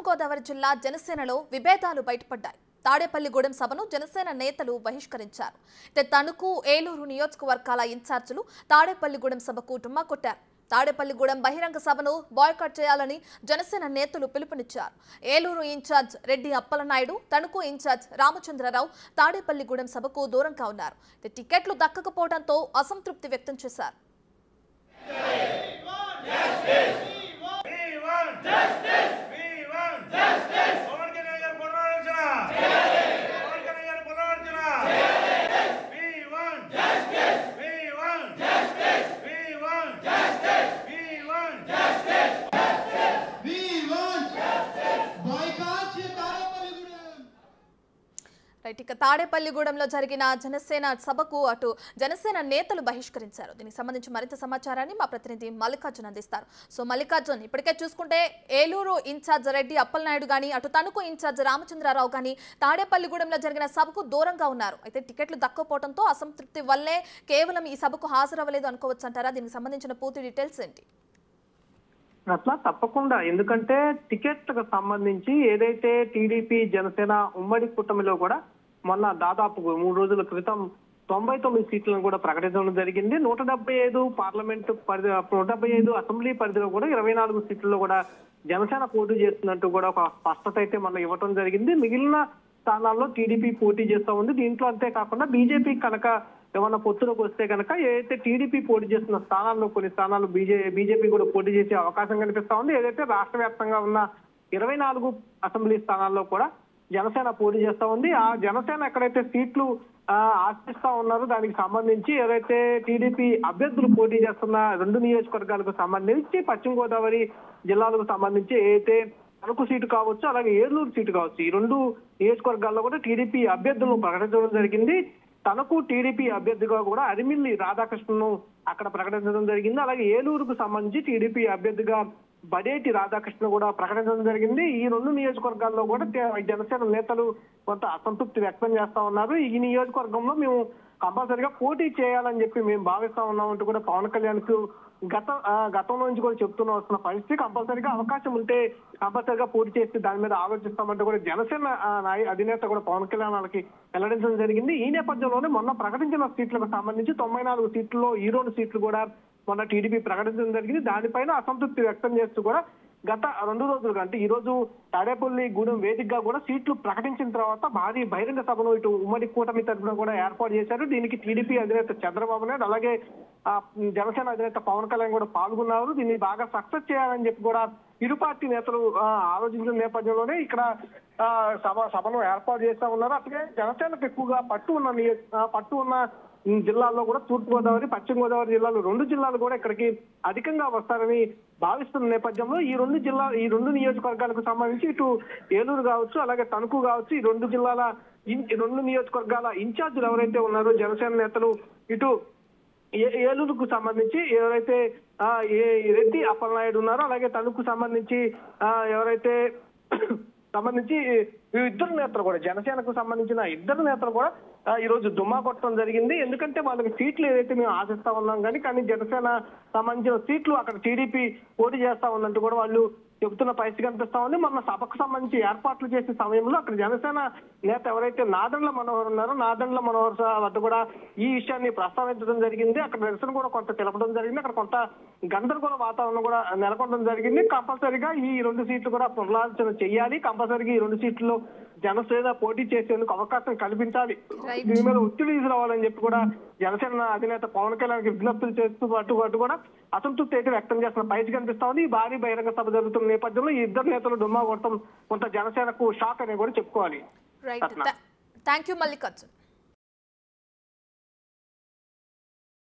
గోదావరి జిల్లా జనసేనలో విభేదాలు బయటపడ్డాయి. తాడేపల్లిగూడెం సభను జనసేన నేతలు బహిష్కరించారు. తణుకు, ఏలూరు నియోజకవర్గాల ఇన్ఛార్జీలు తాడేపల్లిగూడెం సభకు డుమ్మా కొట్టారు. తాడేపల్లిగూడెం బహిరంగ సభను బాయ్కాట్ చేయాలని జనసేన నేతలు పిలుపునిచ్చారు. ఏలూరు ఇన్ఛార్జ్ రెడ్డి అప్పలనాయుడు, తణుకు ఇన్ఛార్జ్ రామచంద్రరావు తాడేపల్లిగూడెం సభకు దూరంగా ఉన్నారు. టికెట్లు దక్కకపోవడంతో అసంతృప్తి వ్యక్తం చేశారు. ఇక తాడేపల్లిగూడెంలో జరిగిన జనసేన సభకు అటు జనసేన నేతలు బహిష్కరించారు. దీనికి సంబంధించి మరింత సమాచారాన్ని మా ప్రతినిధి మల్లికార్జున్ అందిస్తారు. సో మల్లికార్జున్, ఇప్పటికే చూసుకుంటే ఏలూరు ఇన్ఛార్జ్ రెడ్డి అప్పలనాయుడు కానీ, అటు తణుకు ఇన్ఛార్జ్ రామచంద్రరావు కానీ తాడేపల్లిగూడెంలో జరిగిన సభకు దూరంగా ఉన్నారు. అయితే టికెట్లు దక్కకపోవడంతో అసంతృప్తి వల్లే కేవలం ఈ సభకు హాజరవ్వలేదు అనుకోవచ్చు అంటారా? దీనికి సంబంధించిన పూర్తి డీటెయిల్స్ ఏంటి? అట్లా తప్పకుండా, ఎందుకంటే టికెట్లకు సంబంధించి ఏదైతే టీడీపీ జనసేన ఉమ్మడి కూటమిలో కూడా మొన్న దాదాపు 3 రోజుల క్రితం 99 సీట్లను కూడా ప్రకటించడం జరిగింది. 175 పార్లమెంట్ పరిధి, 175 అసెంబ్లీ పరిధిలో కూడా 24 సీట్లలో కూడా జనసేన పోటీ చేస్తున్నట్టు కూడా ఒక స్పష్టత అయితే మనం ఇవ్వడం జరిగింది. మిగిలిన స్థానాల్లో టీడీపీ పోటీ చేస్తా ఉంది. దీంట్లో అంతేకాకుండా బీజేపీ కనుక ఏమన్నా పొత్తులోకి వస్తే కనుక ఏదైతే టీడీపీ పోటీ చేస్తున్న స్థానాల్లో కొన్ని స్థానాలు బీజేపీ కూడా పోటీ చేసే అవకాశం కనిపిస్తా ఉంది. ఏదైతే రాష్ట్ర వ్యాప్తంగా ఉన్న 24 అసెంబ్లీ స్థానాల్లో కూడా జనసేన పోటీ చేస్తా ఉంది. ఆ జనసేన ఎక్కడైతే సీట్లు ఆశిస్తా ఉన్నారో దానికి సంబంధించి ఏదైతే టీడీపీ అభ్యర్థులు పోటీ చేస్తున్న 2 నియోజకవర్గాలకు సంబంధించి పశ్చిమ గోదావరి జిల్లాలకు సంబంధించి ఏదైతే తణుకు సీటు కావచ్చు, అలాగే ఏలూరు సీటు కావచ్చు, ఈ 2 నియోజకవర్గాల్లో కూడా టీడీపీ అభ్యర్థులను ప్రకటించడం జరిగింది. తనకు టీడీపీ అభ్యర్థిగా కూడా అరిమిల్లి రాధాకృష్ణను అక్కడ ప్రకటించడం జరిగింది. అలాగే ఏలూరుకు సంబంధించి టీడీపీ అభ్యర్థిగా బడేటి రాధాకృష్ణ కూడా ప్రకటించడం జరిగింది. ఈ 2 నియోజకవర్గాల్లో కూడా జనసేన నేతలు కొంత అసంతృప్తి వ్యక్తం చేస్తా ఉన్నారు. ఈ నియోజకవర్గంలో మేము కంపల్సరిగా పోటీ చేయాలని చెప్పి మేము భావిస్తా ఉన్నామంటూ కూడా పవన్ కళ్యాణ్ కు గతంలో నుంచి కూడా చెప్తూనే వస్తున్న పరిస్థితి. కంపల్సరిగా అవకాశం ఉంటే కంపల్సరిగా పోటీ చేసి దాని మీద ఆలోచిస్తామంటూ కూడా జనసేన అధినేత కూడా పవన్ కళ్యాణ్ వాళ్ళకి వెల్లడించడం జరిగింది. ఈ నేపథ్యంలోనే మొన్న ప్రకటించిన సీట్లకు సంబంధించి 94 సీట్లలో ఈ 2 సీట్లు కూడా మొన్న టీడీపీ ప్రకటించడం జరిగింది. దానిపైన అసంతృప్తి వ్యక్తం చేస్తూ కూడా గత 2 రోజులుగా, అంటే ఈ రోజు తాడేపల్లిగూడెం వేదికగా కూడా సీట్లు ప్రకటించిన తర్వాత భారీ బహిరంగ సభను ఇటు ఉమ్మడి కూటమి తరఫున కూడా ఏర్పాటు చేశారు. దీనికి టీడీపీ అధినేత చంద్రబాబు నాయుడు, అలాగే జనసేన అధినేత పవన్ కళ్యాణ్ కూడా పాల్గొన్నారు. దీన్ని బాగా సక్సెస్ చేయాలని చెప్పి కూడా ఇరు పార్టీ నేతలు ఆలోచించిన నేపథ్యంలోనే ఇక్కడ సభను ఏర్పాటు చేస్తా ఉన్నారు. అట్లాగే జనసేనకు ఎక్కువగా పట్టు ఉన్న జిల్లాల్లో కూడా తూర్పు గోదావరి, పశ్చిమ గోదావరి జిల్లాలు 2 జిల్లాలు కూడా ఇక్కడికి అధికంగా వస్తారని భావిస్తున్న నేపథ్యంలో ఈ 2 నియోజకవర్గాలకు సంబంధించి ఇటు ఏలూరు కావచ్చు, అలాగే తణుకు కావచ్చు, ఈ 2 నియోజకవర్గాల ఇన్ఛార్జీలు ఎవరైతే ఉన్నారో జనసేన నేతలు ఇటు ఏలూరుకు సంబంధించి ఎవరైతే రెడ్డి అప్పలనాయుడు ఉన్నారో, అలాగే తణుకు సంబంధించి ఎవరైతే ఇద్దరు నేతలు కూడా జనసేనకు సంబంధించిన ఇద్దరు నేతలు కూడా ఈ రోజు దుమ్మా కొట్టడం జరిగింది. ఎందుకంటే వాళ్ళకి సీట్లు ఏదైతే మేము ఆశిస్తా ఉన్నాం కానీ జనసేన సంబంధించిన సీట్లు అక్కడ టీడీపీ పోటీ చేస్తా ఉన్నట్టు కూడా వాళ్ళు చెబుతున్న పరిస్థితి కనిపిస్తా ఉంది. మొన్న సభకు సంబంధించి ఏర్పాట్లు చేసే సమయంలో అక్కడ జనసేన నేత ఎవరైతే నాదెండ్ల మనోహర్ ఉన్నారో నాదెండ్ల మనోహర్ వద్ద కూడా ఈ విషయాన్ని ప్రస్తావించడం జరిగింది. అక్కడ నిరసన కూడా కొంత తెలపడం జరిగింది. అక్కడ కొంత గందరగోళ వాతావరణం కూడా నెలకొనడం జరిగింది. కంపల్సరిగా ఈ 2 సీట్లు కూడా పునరాలోచన చేయాలి, కంపల్సరిగా ఈ 2 సీట్లలో జనసేన పోటీ చేసేందుకు అవకాశం కల్పించాలి, దీని మీద ఒత్తిడి తీసుకురావాలని చెప్పి కూడా జనసేన అధినేత పవన్ కళ్యాణ్ విజ్ఞప్తులు చేస్తూ పాటు కూడా అసంతృప్తి అయితే వ్యక్తం చేస్తున్న పరిస్థితి కనిపిస్తా ఉంది. ఈ భారీ బహిరంగ సభ జరుగుతున్న నేపథ్యంలో ఈ ఇద్దరు నేతలు డుమ్మా కొట్టడం కొంత జనసేనకు షాక్ అని కూడా చెప్పుకోవాలి. Thank you Mallikarjun.